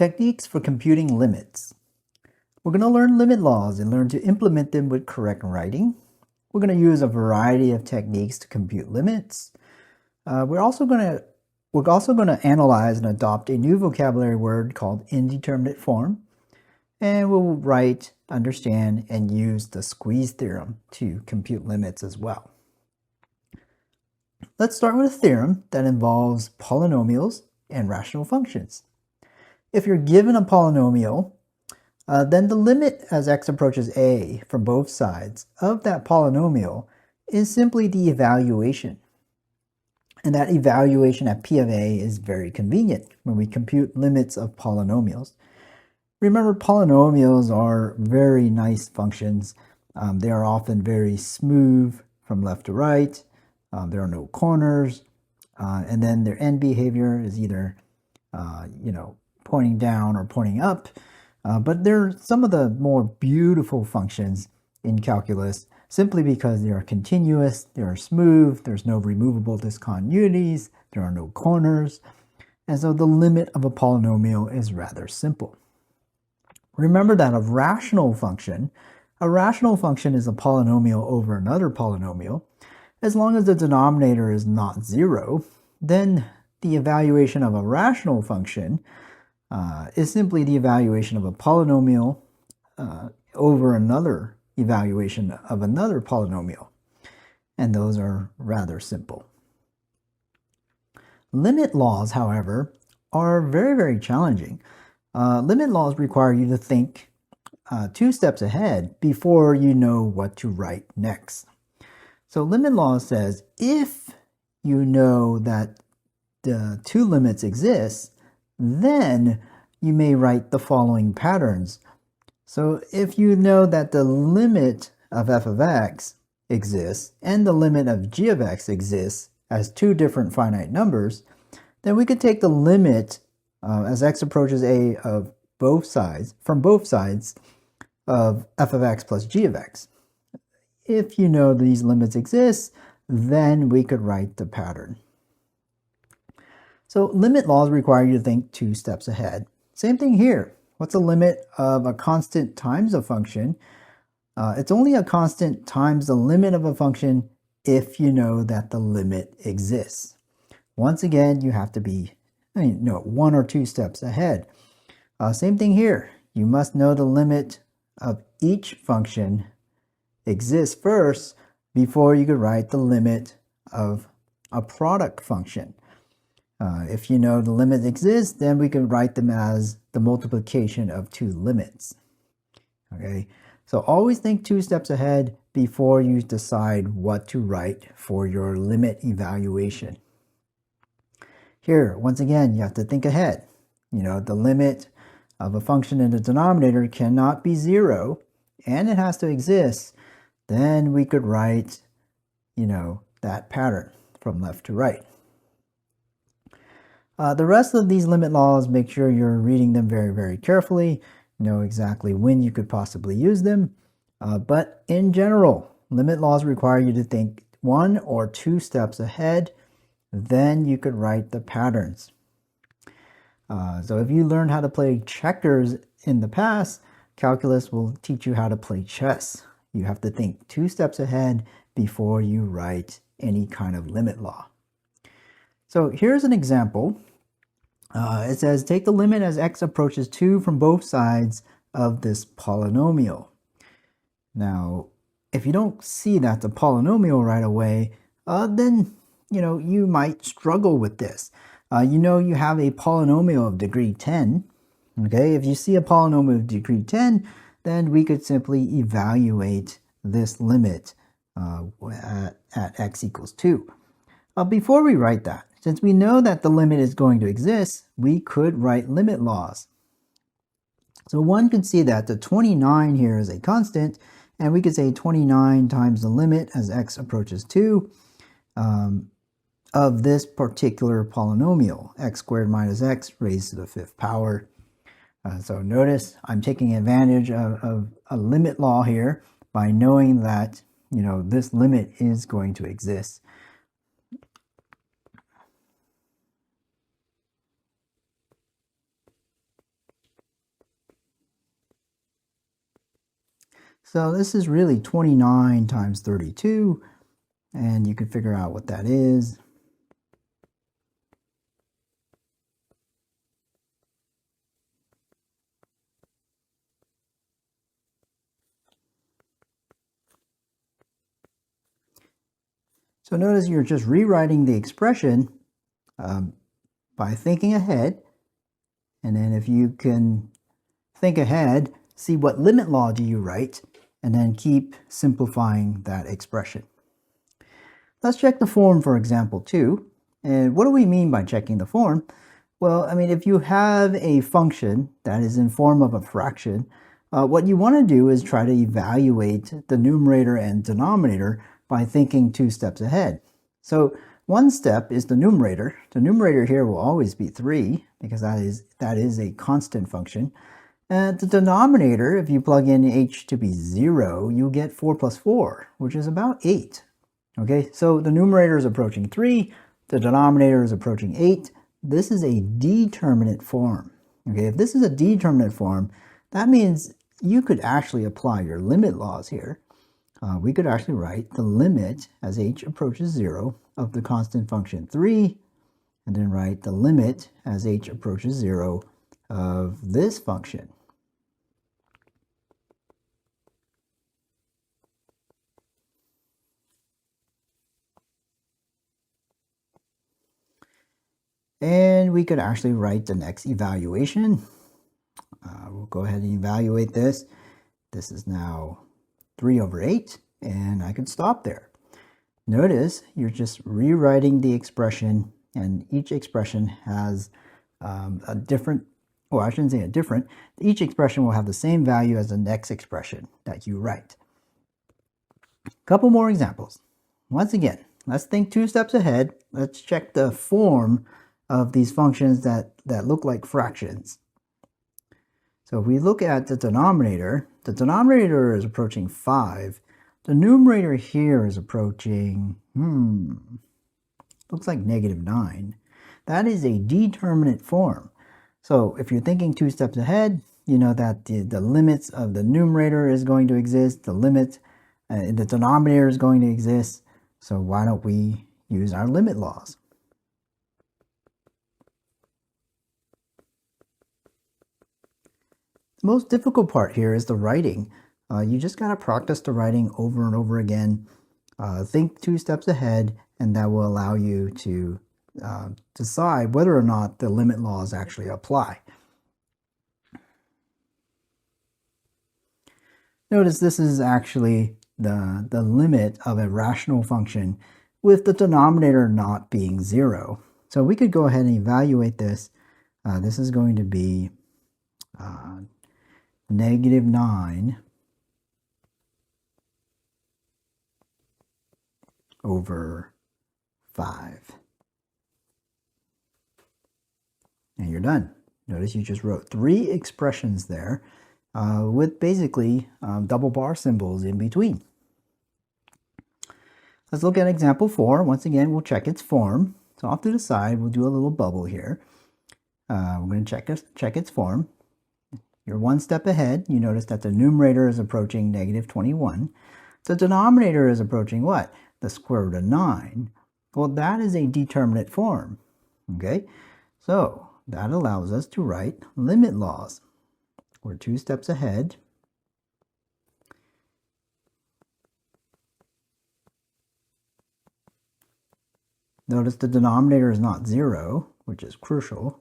Techniques for computing limits. We're going to learn limit laws and learn to implement them with correct writing. We're going to use a variety of techniques to compute limits. We're also going to analyze and adopt a new vocabulary word called indeterminate form. And we'll write, understand, and use the squeeze theorem to compute limits as well. Let's start with a theorem that involves polynomials and rational functions. If you're given a polynomial, then the limit as x approaches a from both sides of that polynomial is simply the evaluation. And that evaluation at p of a is very convenient when we compute limits of polynomials. Remember, polynomials are very nice functions. They are often very smooth from left to right. There are no corners. And then their end behavior is either, pointing down or pointing up. But they're some of the more beautiful functions in calculus simply because they are continuous, they are smooth, there's no removable discontinuities, there are no corners, and so the limit of a polynomial is rather simple. Remember that a rational function is a polynomial over another polynomial. As long as the denominator is not 0, then the evaluation of a rational function is simply the evaluation of a polynomial over another evaluation of another polynomial. And those are rather simple. Limit laws, however, are very, very challenging. Limit laws require you to think 2 steps ahead before you know what to write next. So limit law says if you know that the 2 limits exist, then you may write the following patterns. So if you know that the limit of f of x exists and the limit of g of x exists as 2 different finite numbers, then we could take the limit as x approaches a of both sides, from both sides of f of x plus g of x. If you know these limits exist, then we could write the pattern. So limit laws require you to think 2 steps ahead. Same thing here. What's the limit of a constant times a function? It's only a constant times the limit of a function if you know that the limit exists. Once again, you have to be 1 or 2 steps ahead. Same thing here. You must know the limit of each function exists first before you could write the limit of a product function. If you know the limit exists, then we can write them as the multiplication of 2 limits. Okay, so always think 2 steps ahead before you decide what to write for your limit evaluation. Here, once again, you have to think ahead. The limit of a function in the denominator cannot be 0, and it has to exist. Then we could write, that pattern from left to right. The rest of these limit laws, make sure you're reading them very, very carefully. Know exactly when you could possibly use them. But in general, limit laws require you to think 1 or 2 steps ahead. Then you could write the patterns. So if you learned how to play checkers in the past, calculus will teach you how to play chess. You have to think 2 steps ahead before you write any kind of limit law. So here's an example. It says take the limit as x approaches 2 from both sides of this polynomial. Now, if you don't see that's a polynomial right away, then you might struggle with this. You have a polynomial of degree 10. Okay, if you see a polynomial of degree 10, then we could simply evaluate this limit at x equals 2. Before we write that, since we know that the limit is going to exist, we could write limit laws. So one could see that the 29 here is a constant, and we could say 29 times the limit as x approaches 2 of this particular polynomial, x squared minus x raised to the 5th power. So notice I'm taking advantage of a limit law here by knowing that this limit is going to exist. So this is really 29 times 32, and you can figure out what that is. So notice you're just rewriting the expression by thinking ahead. And then if you can think ahead, see what limit law do you write, and then keep simplifying that expression. Let's check the form for example 2. And what do we mean by checking the form? Well, I mean, if you have a function that is in form of a fraction, what you want to do is try to evaluate the numerator and denominator by thinking 2 steps ahead. So one step is the numerator. The numerator here will always be 3 because that is a constant function. And the denominator, if you plug in h to be 0, you get 4 plus 4, which is about 8. Okay, so the numerator is approaching 3, the denominator is approaching 8. This is a determinate form. Okay, if this is a determinate form, that means you could actually apply your limit laws here. We could actually write the limit as h approaches 0 of the constant function 3, and then write the limit as h approaches 0 of this function. And we could actually write the next evaluation. We'll go ahead and evaluate this. This is now 3 over 8, and I could stop there. Notice you're just rewriting the expression, and each expression has a different, or I shouldn't say a different, each expression will have the same value as the next expression that you write. A couple more examples. Once again, let's think 2 steps ahead. Let's check the form of these functions that look like fractions. So if we look at the denominator is approaching 5. The numerator here is approaching, looks like -9. That is a determinate form. So if you're thinking 2 steps ahead, you know that the limits of the numerator is going to exist, the limit in the denominator is going to exist. So why don't we use our limit laws? The most difficult part here is the writing. You just got to practice the writing over and over again. Think 2 steps ahead, and that will allow you to decide whether or not the limit laws actually apply. Notice this is actually the limit of a rational function with the denominator not being 0. So we could go ahead and evaluate this. This is going to be -9 over 5. And you're done. Notice you just wrote 3 expressions there with basically double bar symbols in between. Let's look at example 4. Once again, we'll check its form. So off to the side, we'll do a little bubble here. We're going to check its form. You're 1 step ahead. You notice that the numerator is approaching -21. The denominator is approaching what? The square root of 9. Well, that is a determinate form. Okay, so that allows us to write limit laws. We're 2 steps ahead. Notice the denominator is not 0, which is crucial.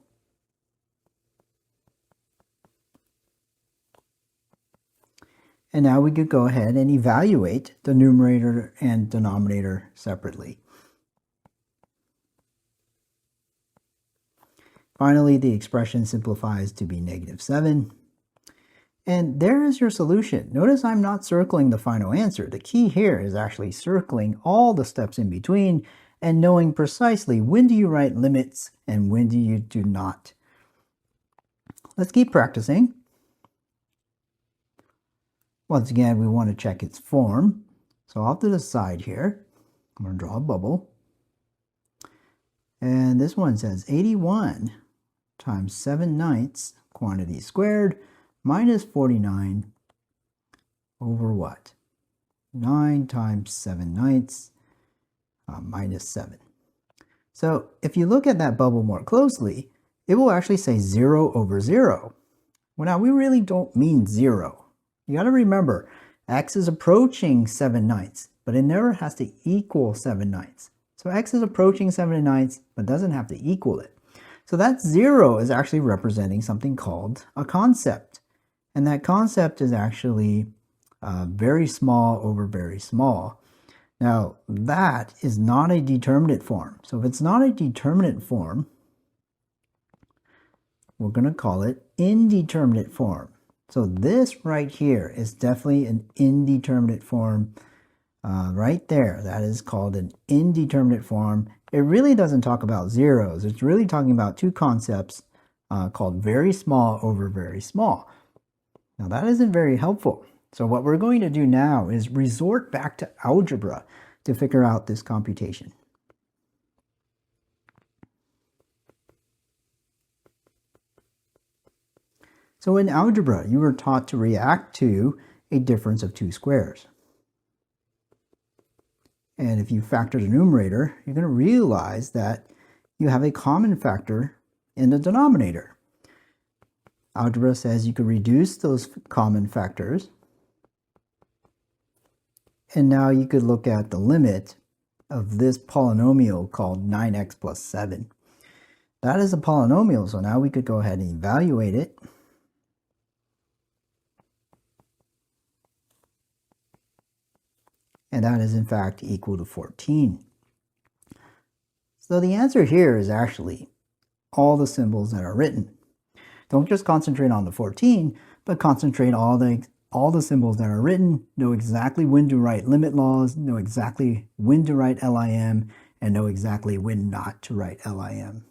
And now we could go ahead and evaluate the numerator and denominator separately. Finally, the expression simplifies to be -7. And there is your solution. Notice I'm not circling the final answer. The key here is actually circling all the steps in between and knowing precisely when do you write limits and when do you do not. Let's keep practicing. Once again, we want to check its form. So off to the side here, I'm going to draw a bubble. And this one says 81 times 7/9 quantity squared minus 49 over what? 9 times 7/9 minus 7. So if you look at that bubble more closely, it will actually say 0 over 0. Well, now we really don't mean 0. You got to remember, x is approaching 7/9, but it never has to equal 7/9. So x is approaching 7/9, but doesn't have to equal it. So that 0 is actually representing something called a concept. And that concept is actually very small over very small. Now, that is not a determinate form. So if it's not a determinate form, we're going to call it indeterminate form. So this right here is definitely an indeterminate form right there. That is called an indeterminate form. It really doesn't talk about zeros. It's really talking about two concepts called very small over very small. Now that isn't very helpful. So what we're going to do now is resort back to algebra to figure out this computation. So in algebra, you were taught to react to a difference of two squares. And if you factor the numerator, you're going to realize that you have a common factor in the denominator. Algebra says you could reduce those common factors. And now you could look at the limit of this polynomial called 9x plus 7. That is a polynomial, so now we could go ahead and evaluate it. And that is in fact equal to 14. So the answer here is actually all the symbols that are written. Don't just concentrate on the 14, but concentrate all the symbols that are written, know exactly when to write limit laws, know exactly when to write LIM, and know exactly when not to write LIM.